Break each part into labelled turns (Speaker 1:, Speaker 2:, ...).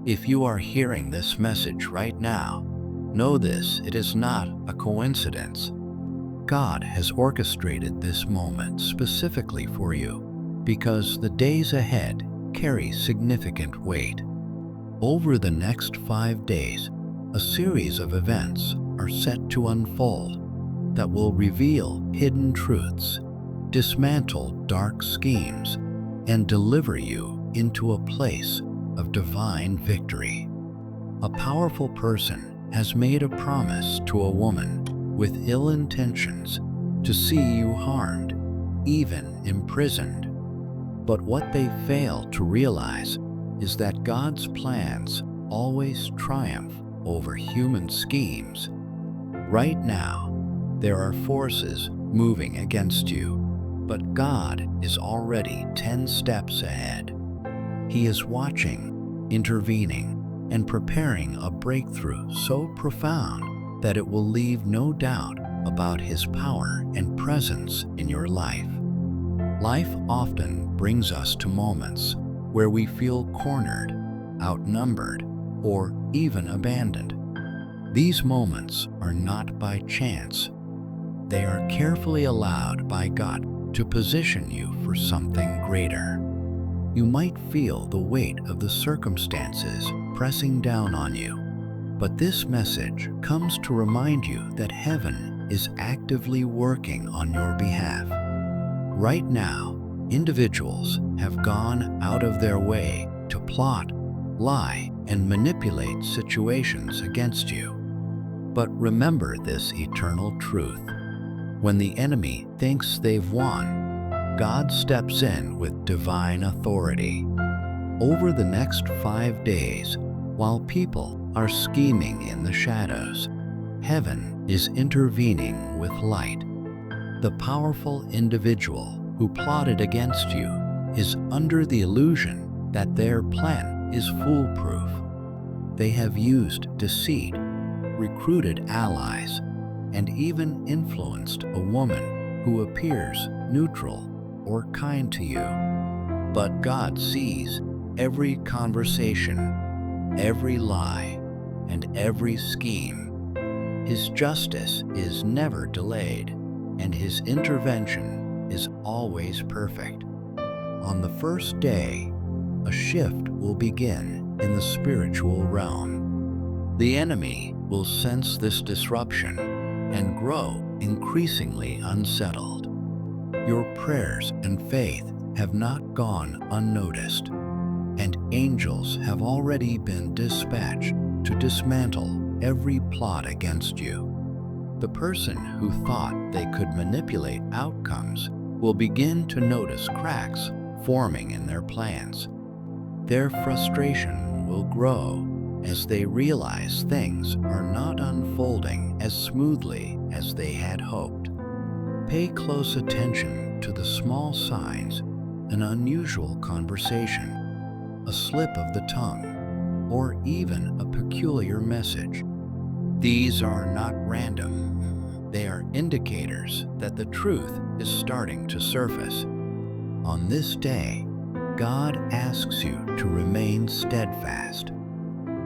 Speaker 1: If you are hearing this message right now, know this: it is not a coincidence. God has orchestrated this moment specifically for you because the days ahead carry significant weight. Over the next 5 days, a series of events are set to unfold that will reveal hidden truths, dismantle dark schemes, and deliver you into a place of divine victory. A powerful person has made a promise to a woman with ill intentions to see you harmed, even imprisoned. But what they fail to realize is that God's plans always triumph over human schemes. Right now, there are forces moving against you, but God is already 10 steps ahead. He is watching, intervening, and preparing a breakthrough so profound that it will leave no doubt about His power and presence in your life. Life often brings us to moments where we feel cornered, outnumbered, or even abandoned. These moments are not by chance. They are carefully allowed by God to position you for something greater. You might feel the weight of the circumstances pressing down on you, but this message comes to remind you that heaven is actively working on your behalf. Right now, individuals have gone out of their way to plot, lie, and manipulate situations against you. But remember this eternal truth: when the enemy thinks they've won, God steps in with divine authority. Over the next 5 days, while people are scheming in the shadows, heaven is intervening with light. The powerful individual who plotted against you is under the illusion that their plan is foolproof. They have used deceit, recruited allies, and even influenced a woman who appears neutral or kind to you. But God sees every conversation, every lie, and every scheme. His justice is never delayed, and His intervention is always perfect. On the first day, a shift will begin in the spiritual realm. The enemy will sense this disruption and grow increasingly unsettled. Your prayers and faith have not gone unnoticed, and angels have already been dispatched to dismantle every plot against you. The person who thought they could manipulate outcomes will begin to notice cracks forming in their plans. Their frustration will grow as they realize things are not unfolding as smoothly as they had hoped. Pay close attention to the small signs: an unusual conversation, a slip of the tongue, or even a peculiar message. These are not random. They are indicators that the truth is starting to surface. On this day, God asks you to remain steadfast.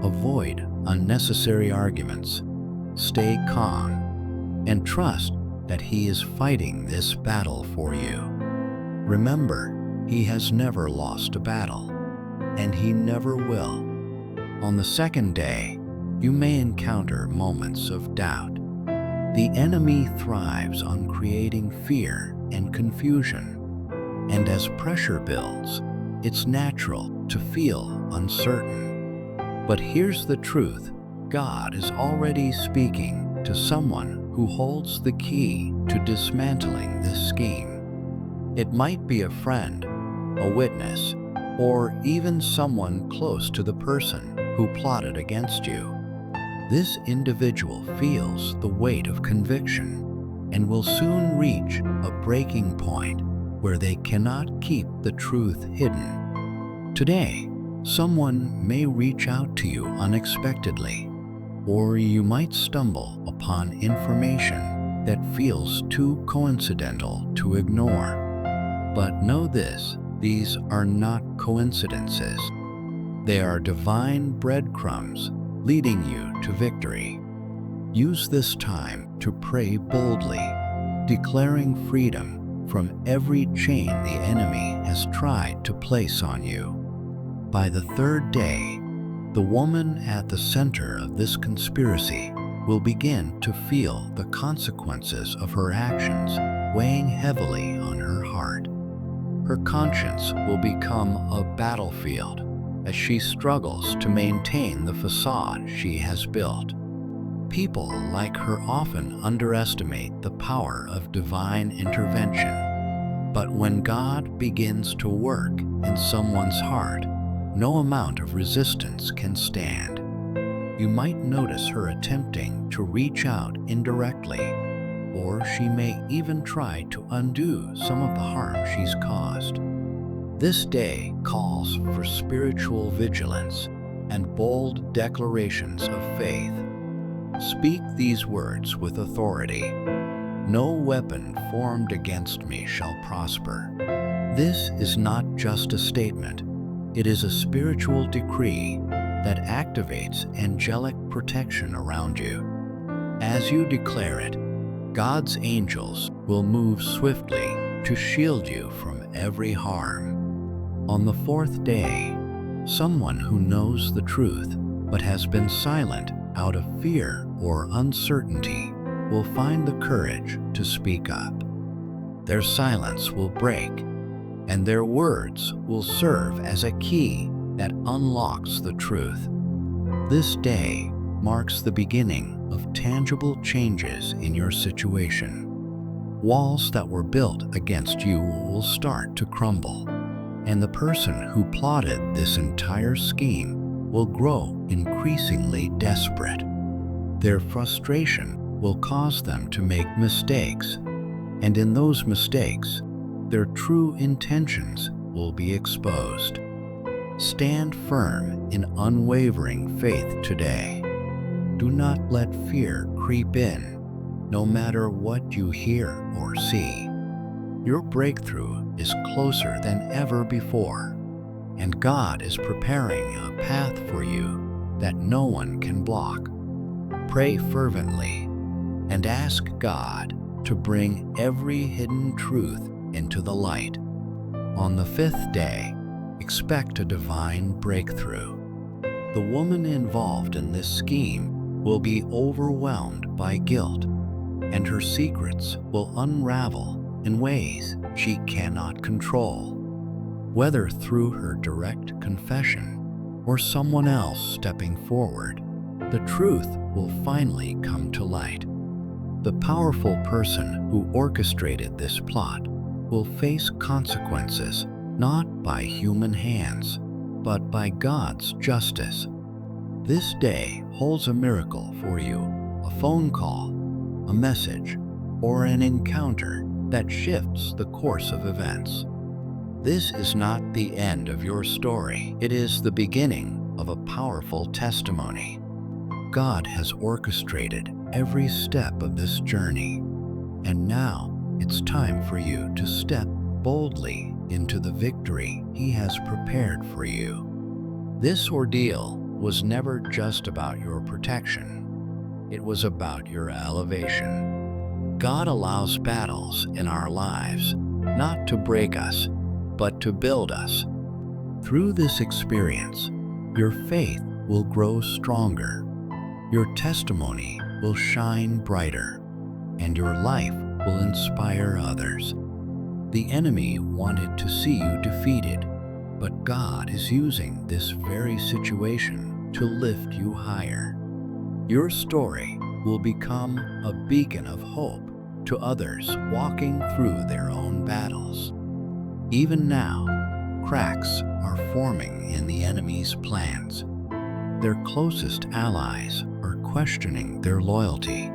Speaker 1: Avoid unnecessary arguments, stay calm, and trust that He is fighting this battle for you. Remember, He has never lost a battle, and He never will. On the second day, you may encounter moments of doubt. The enemy thrives on creating fear and confusion, and as pressure builds, it's natural to feel uncertain. But here's the truth: God is already speaking to someone who holds the key to dismantling this scheme. It might be a friend, a witness, or even someone close to the person who plotted against you. This individual feels the weight of conviction and will soon reach a breaking point where they cannot keep the truth hidden. Today, someone may reach out to you unexpectedly, or you might stumble upon information that feels too coincidental to ignore. But know this: these are not coincidences. They are divine breadcrumbs leading you to victory. Use this time to pray boldly, declaring freedom from every chain the enemy has tried to place on you. By the third day, the woman at the center of this conspiracy will begin to feel the consequences of her actions weighing heavily on her heart. Her conscience will become a battlefield as she struggles to maintain the facade she has built. People like her often underestimate the power of divine intervention. But when God begins to work in someone's heart, no amount of resistance can stand. You might notice her attempting to reach out indirectly, or she may even try to undo some of the harm she's caused. This day calls for spiritual vigilance and bold declarations of faith. Speak these words with authority. No weapon formed against me shall prosper. This is not just a statement. It is a spiritual decree that activates angelic protection around you. As you declare it, God's angels will move swiftly to shield you from every harm. On the fourth day, someone who knows the truth but has been silent out of fear or uncertainty will find the courage to speak up. Their silence will break, and their words will serve as a key that unlocks the truth. This day marks the beginning of tangible changes in your situation. Walls that were built against you will start to crumble, and the person who plotted this entire scheme will grow increasingly desperate. Their frustration will cause them to make mistakes, and in those mistakes, their true intentions will be exposed. Stand firm in unwavering faith today. Do not let fear creep in, no matter what you hear or see. Your breakthrough is closer than ever before, and God is preparing a path for you that no one can block. Pray fervently and ask God to bring every hidden truth into the light. On the fifth day, expect a divine breakthrough. The woman involved in this scheme will be overwhelmed by guilt, and her secrets will unravel in ways she cannot control. Whether through her direct confession or someone else stepping forward, the truth will finally come to light. The powerful person who orchestrated this plot will face consequences not by human hands, but by God's justice. This day holds a miracle for you, a phone call, a message, or an encounter that shifts the course of events. This is not the end of your story. It is the beginning of a powerful testimony. God has orchestrated every step of this journey, and now it's time for you to step boldly into the victory He has prepared for you. This ordeal was never just about your protection. It was about your elevation. God allows battles in our lives not to break us, but to build us. Through this experience, your faith will grow stronger, your testimony will shine brighter, and your life will inspire others. The enemy wanted to see you defeated, but God is using this very situation to lift you higher. Your story will become a beacon of hope to others walking through their own battles. Even now, cracks are forming in the enemy's plans. Their closest allies are questioning their loyalty,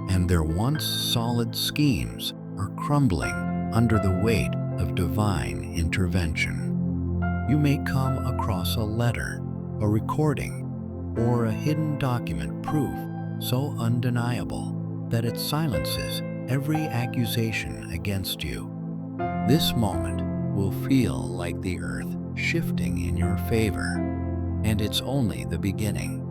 Speaker 1: and their once solid schemes are crumbling under the weight of divine intervention. You may come across a letter, a recording, or a hidden document proof so undeniable that it silences every accusation against you. This moment will feel like the earth shifting in your favor. and it's only the beginning.